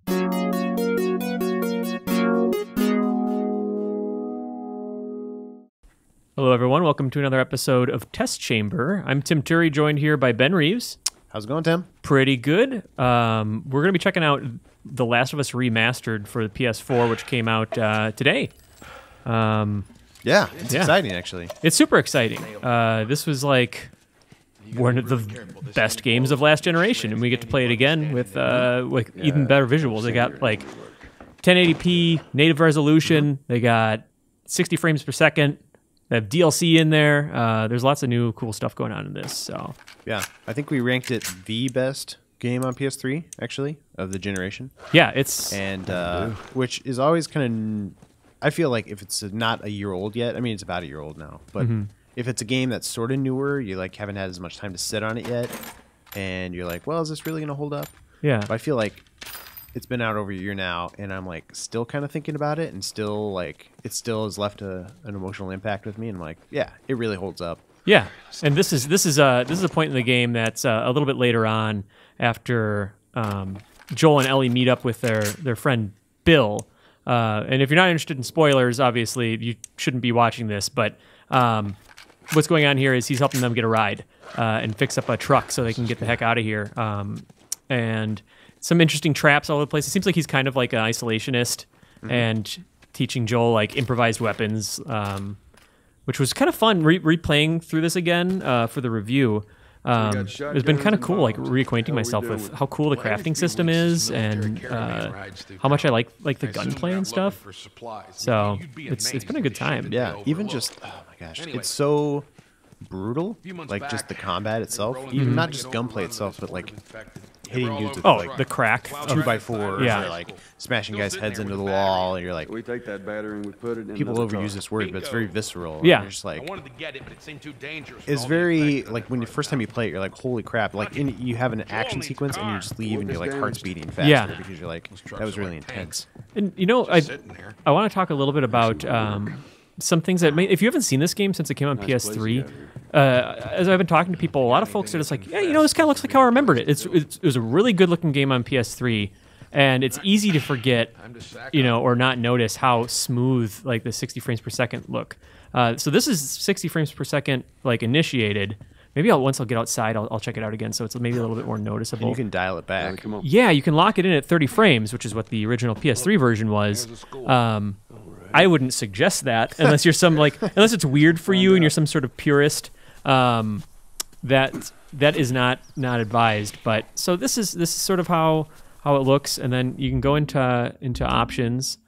Hello, everyone. Welcome to another episode of Test Chamber. I'm Tim Turi, joined here by Ben Reeves. How's it going, Tim? Pretty good. We're going to be checking out The Last of Us Remastered for the PS4, which came out today. Yeah, it's exciting, actually. It's super exciting. This was like one of the best games of last generation, and we get to play it again with even better visuals. They got like 1080p native resolution. They got 60 frames per second. They have DLC in there. There's lots of new cool stuff going on in this. So yeah, I think we ranked it the best game on PS3, actually, of the generation. Yeah, it's which is always kind of. I feel like if it's not a year old yet, I mean it's about a year old now, but if it's a game that's sort of newer, you like haven't had as much time to sit on it yet, and you're like, well, is this really gonna hold up? Yeah, but I feel like it's been out over a year now, and I'm like still kind of thinking about it, and still like it still has left an emotional impact with me, and I'm like, yeah, it really holds up. Yeah, and this is a point in the game that's a little bit later on after Joel and Ellie meet up with their friend Bill. And if you're not interested in spoilers, obviously you shouldn't be watching this. But what's going on here is he's helping them get a ride and fix up a truck so they can get the heck out of here. And some interesting traps all over the place. It seems like he's kind of like an isolationist and teaching Joel like improvised weapons, which was kind of fun replaying through this again for the review. It's been kind of cool, like reacquainting myself with how cool the crafting system is and how much I like the gunplay and stuff. So it's been a good time. Yeah, even just oh my gosh, it's so brutal. Like just the combat itself, even not just gunplay itself, but like hitting dudes with like the crack 2x4s, or like smashing guys' heads into the wall, and you're like, we take that battery and we put it in. People overuse this word, but it's very visceral. Yeah, you're just like, it's very like when the first time you play it, you're like, holy crap! Like you have an action sequence, and you just leave, and your like heart's beating faster because you're like, that was really intense. And you know, I want to talk a little bit about some things that if you haven't seen this game since it came on PS3, as I've been talking to people, a lot of folks are just like, yeah, you know, this kind of looks like how I remembered it. It was a really good looking game on PS3, and it's easy to forget, you know, or not notice how smooth like the 60 frames per second look. So this is 60 frames per second like initiated. Maybe once I'll get outside, I'll check it out again, so it's maybe a little bit more noticeable. And you can dial it back. Yeah, you can lock it in at 30 frames, which is what the original PS3 version was. I wouldn't suggest that unless you're unless it's weird for you and you're some sort of purist. That is not advised. But so this is sort of how it looks, and then you can go into options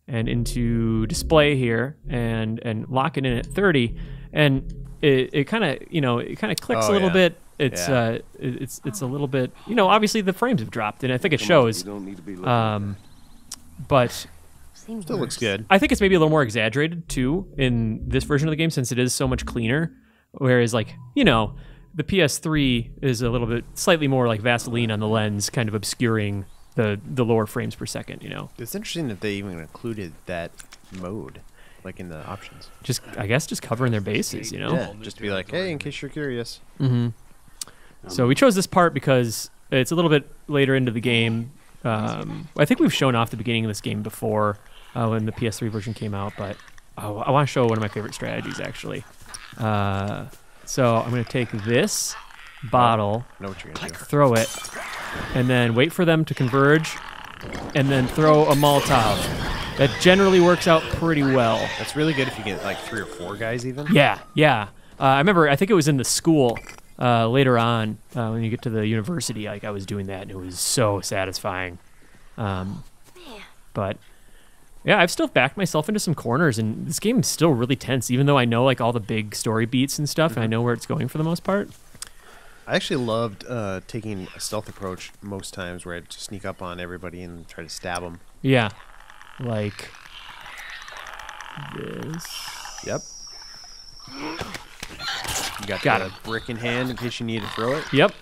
and into display here and lock it in at 30, and it kind of clicks a little bit. It's it's a little bit, you know, obviously the frames have dropped, and I think it shows. But still looks good. I think it's maybe a little more exaggerated too in this version of the game since it is so much cleaner. Whereas, like, you know, the PS3 is a little bit slightly more like Vaseline on the lens, kind of obscuring the lower frames per second. You know, it's interesting that they even included that mode, like in the options. I guess just covering their bases. You know, yeah, just to be like, hey, in case you're curious. So we chose this part because it's a little bit later into the game. I think we've shown off the beginning of this game before when the PS3 version came out, but I want to show one of my favorite strategies, actually. So I'm going to take this bottle, throw it, and then wait for them to converge, and then throw a Molotov. That generally works out pretty well. That's really good if you get like 3 or 4 guys even. Yeah. I remember, I think it was in the school later on when you get to the university, like I was doing that, and it was so satisfying. But yeah, I've still backed myself into some corners, and this game is still really tense, even though I know like all the big story beats and stuff, and I know where it's going for the most part. I actually loved taking a stealth approach most times, where I'd just sneak up on everybody and try to stab them. Yeah, like this. Yep. You got the brick in hand in case you need to throw it. Yep.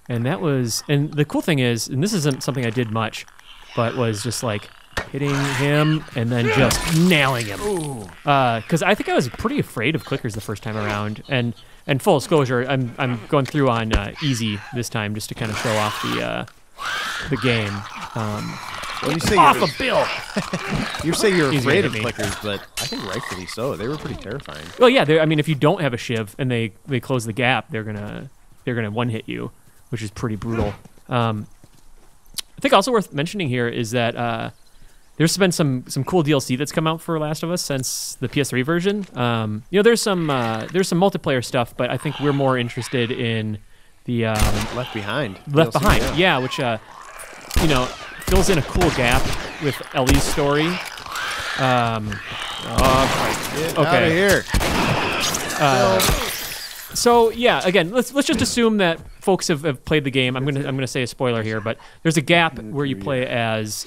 And the cool thing is, and this isn't something I did much, but was just like hitting him and then just nailing him. Because I think I was pretty afraid of clickers the first time around. And full disclosure, I'm going through on easy this time just to kind of show off the game. Well, you say Off you're, of Bill. you say you're He's afraid gonna of hit me. clickers, but I think rightfully so. They were pretty terrifying. Well, yeah. I mean, if you don't have a shiv and they close the gap, they're gonna one hit you, which is pretty brutal. I think also worth mentioning here is that there's been some cool DLC that's come out for Last of Us since the PS3 version. There's some multiplayer stuff, but I think we're more interested in the Left Behind. Left DLC, Behind, yeah, which fills in a cool gap with Ellie's story. Get out of Okay. here. So yeah, again, let's just assume that folks have played the game. I'm gonna say a spoiler here, but there's a gap where you play as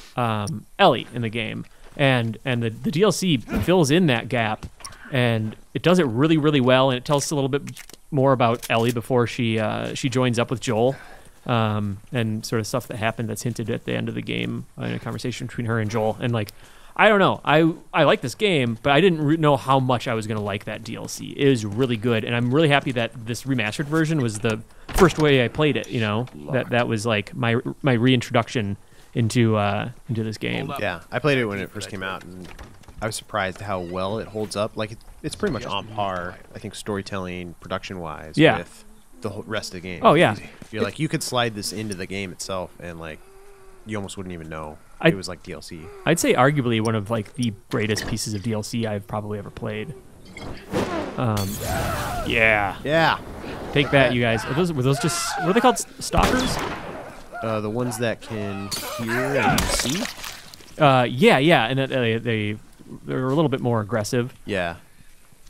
Ellie in the game, and the DLC fills in that gap, and it does it really, really well, and it tells us a little bit more about Ellie before she joins up with Joel, and sort of stuff that happened that's hinted at the end of the game in a conversation between her and Joel, and like. I don't know. I like this game, but I didn't know how much I was going to like that DLC. It was really good, and I'm really happy that this remastered version was the first way I played it. That was like my reintroduction into this game. Yeah, I played it when it first came out, and I was surprised how well it holds up. Like it's pretty much on par, I think, storytelling, production-wise, with the whole rest of the game. Oh yeah, you're like you could slide this into the game itself, and like you almost wouldn't even know. It was like DLC. I'd say arguably one of like the greatest pieces of DLC I've probably ever played. Yeah. Take that, you guys. Were those just? Were they called stalkers? The ones that can hear and see. Yeah, and they're a little bit more aggressive. Yeah.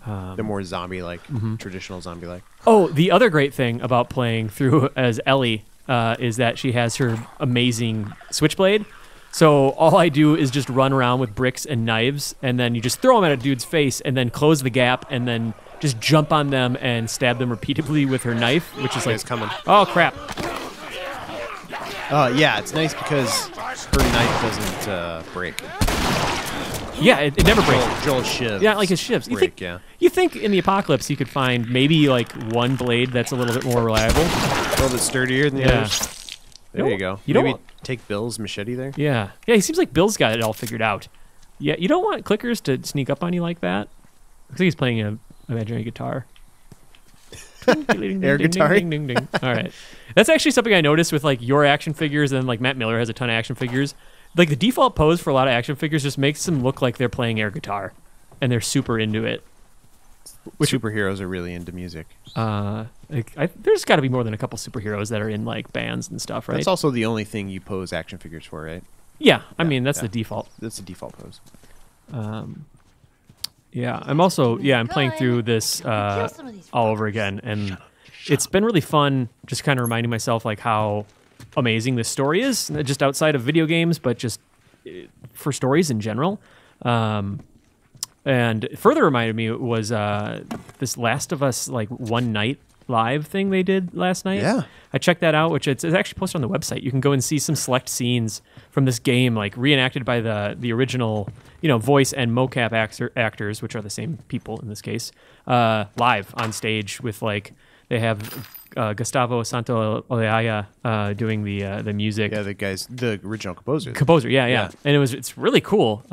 They're more zombie-like, traditional zombie-like. Oh, the other great thing about playing through as Ellie is that she has her amazing switchblade. So all I do is just run around with bricks and knives, and then you just throw them at a dude's face, and then close the gap, and then just jump on them and stab them repeatedly with her knife, which is like, It's coming. oh crap. Yeah, it's nice because her knife doesn't break. Yeah, it never breaks. Joel's shiv. Yeah, like his shivs. You think in the apocalypse you could find maybe like one blade that's a little bit more reliable? A little bit sturdier than the others. There you go. You don't Maybe want- take Bill's machete there. Yeah, he seems like Bill's got it all figured out. Yeah, you don't want clickers to sneak up on you like that. Looks like he's playing a imaginary guitar. Air guitar. All right, that's actually something I noticed with like your action figures, and like Matt Miller has a ton of action figures. Like the default pose for a lot of action figures just makes them look like they're playing air guitar, and they're super into it. Superheroes are really into music. There's got to be more than a couple superheroes that are in like bands and stuff, right? That's also the only thing you pose action figures for, right? Yeah, I mean that's the default. That's the default pose. Yeah, I'm playing through this all over again, and it's been really fun just kind of reminding myself like how amazing this story is, just outside of video games, but just for stories in general. And further reminded me was this Last of Us like one night live thing they did last night. Yeah. I checked that out, which it's actually posted on the website. You can go and see some select scenes from this game, like reenacted by the original, voice and mocap actors, which are the same people in this case, live on stage with like they have Gustavo Santaolalla doing the music. Yeah, the original composer. Yeah. And it's really cool.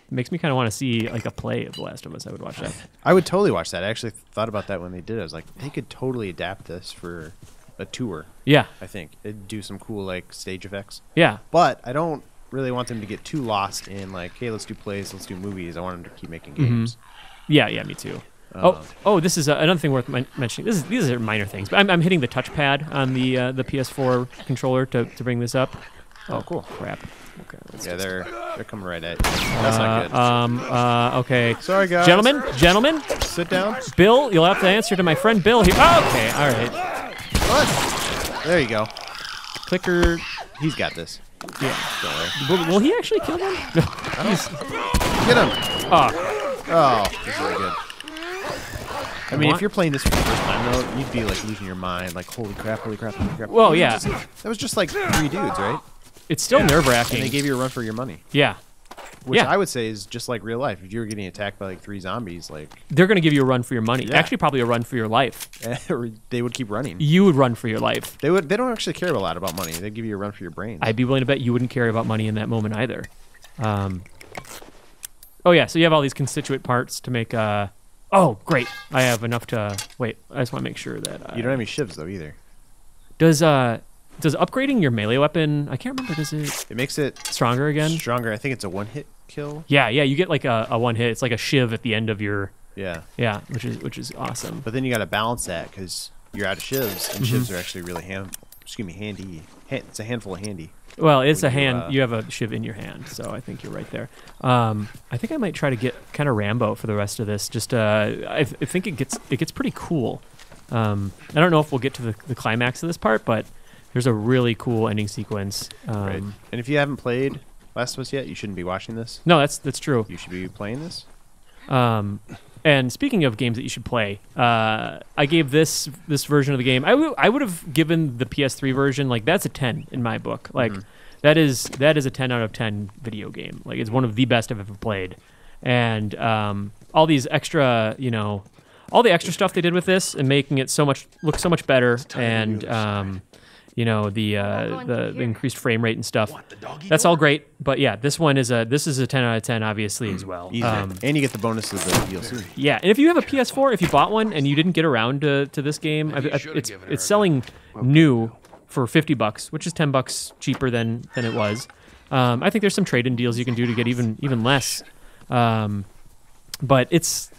Makes me kind of want to see like a play of The Last of Us. I would watch that. I would totally watch that. I actually thought about that when they did it. I was like, they could totally adapt this for a tour. Yeah. I think it'd do some cool like stage effects. Yeah. But I don't really want them to get too lost in like, hey, let's do plays, let's do movies. I want them to keep making games. Yeah, me too. This is another thing worth mentioning. These are minor things, but I'm hitting the touchpad on the PS4 controller to bring this up. Oh, cool. Crap. Okay. Yeah, they're coming right at you. That's not good. Okay. Sorry, guys. Gentlemen. Sit down. Bill, you'll have to answer to my friend Bill here. Oh, okay. All right. What? There you go. Clicker. He's got this. Yeah. Don't worry. Will he actually kill them? No. Get him. Oh, this is really good. I mean, if you're playing this for the first time, though, you'd be like losing your mind. Like, holy crap. Well, yeah. That was just like 3 dudes, right? It's still nerve-wracking. And they gave you a run for your money. Yeah. Which Yeah. I would say is just like real life. If you were getting attacked by like 3 zombies, like They're going to give you a run for your money. Yeah. Actually, probably a run for your life. they would keep running. You would run for your life. They would. They don't actually care a lot about money. They give you a run for your brains. I'd be willing to bet you wouldn't care about money in that moment either. Oh yeah, so you have all these constituent parts to make. Oh great, I have enough to wait. I just want to make sure that You don't have any shivs though either. Does upgrading your melee weapon? I can't remember. Does it It makes it stronger again? stronger. I think it's a 1-hit kill. Yeah, you get like a one hit. It's like a shiv at the end of your Yeah. which is awesome. But then you got to balance that because you're out of shivs, and Mm-hmm. shivs are actually really handy. It's a handful of handy. Well, it's a When you, hand. You have a shiv in your hand, so I think you're right there. I think I might try to get kind of Rambo for the rest of this. Just I think it gets pretty cool. I don't know if we'll get to the climax of this part, but there's a really cool ending sequence. Right. And if you haven't played Last of Us yet, you shouldn't be watching this. No, that's true. You should be playing this. And speaking of games that you should play, I gave this version of the game. I would have given the PS3 version, like, that's a 10 in my book. Like that is a 10 out of 10 video game. Like, it's one of the best I've ever played. And all these extra, all the extra stuff they did with this and making it look so much better, and the increased frame rate and stuff. That's all great, but yeah, this is a 10 out of 10 obviously as well. Easy. And you get the bonus of the DLC. Yeah, and if you have a PS4, if you bought one and you didn't get around to this game, it's selling new for $50, which is $10 cheaper than it was. I think there's some trade-in deals you can do to get even less. But it's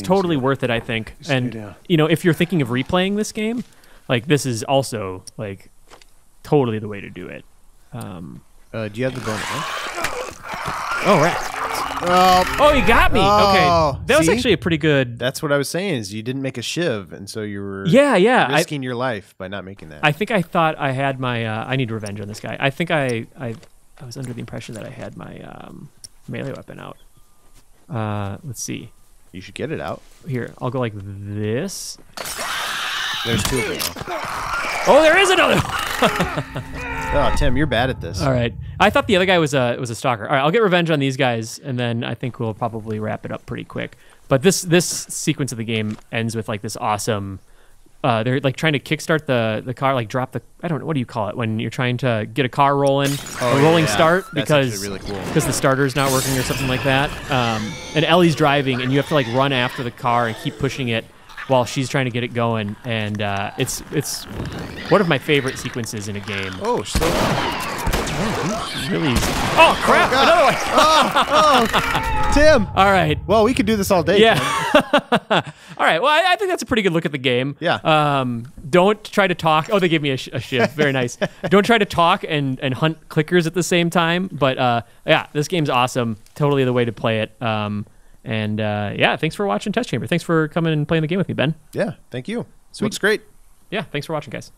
totally worth it, I think. And if you're thinking of replaying this game, like, this is also like totally the way to do it. Do you have the bonus? Oh, right. Oh, you got me. Okay, that was see? actually a pretty good. That's what I was saying. Is you didn't make a shiv, and so you were risking your life by not making that. I think I thought I had my. I need revenge on this guy. I think I was under the impression that I had my melee weapon out. Let's see. You should get it out. Here, I'll go like this. There's 2 of them now. Oh, there is another. Oh, Tim, you're bad at this. All right. I thought the other guy was a stalker. All right, I'll get revenge on these guys, and then I think we'll probably wrap it up pretty quick. But this sequence of the game ends with like this awesome. They're like trying to kickstart the car, like drop the. I don't know, what do you call it when you're trying to get a car rolling, a rolling start because really cool. the starter's not working or something like that. And Ellie's driving, and you have to like run after the car and keep pushing it while she's trying to get it going, and it's one of my favorite sequences in a game. Oh, still. Really easy. Oh crap! Another one. Tim. All right. Well, we could do this all day. Yeah. Tim. All right. Well, I think that's a pretty good look at the game. Yeah. Don't try to talk. Oh, they gave me a shiv. Very nice. Don't try to talk and hunt clickers at the same time. But yeah, this game's awesome. Totally the way to play it. And yeah, thanks for watching Test Chamber. Thanks for coming and playing the game with me, Ben. Yeah. Thank you. Sweet. Looks great. Yeah, thanks for watching, guys.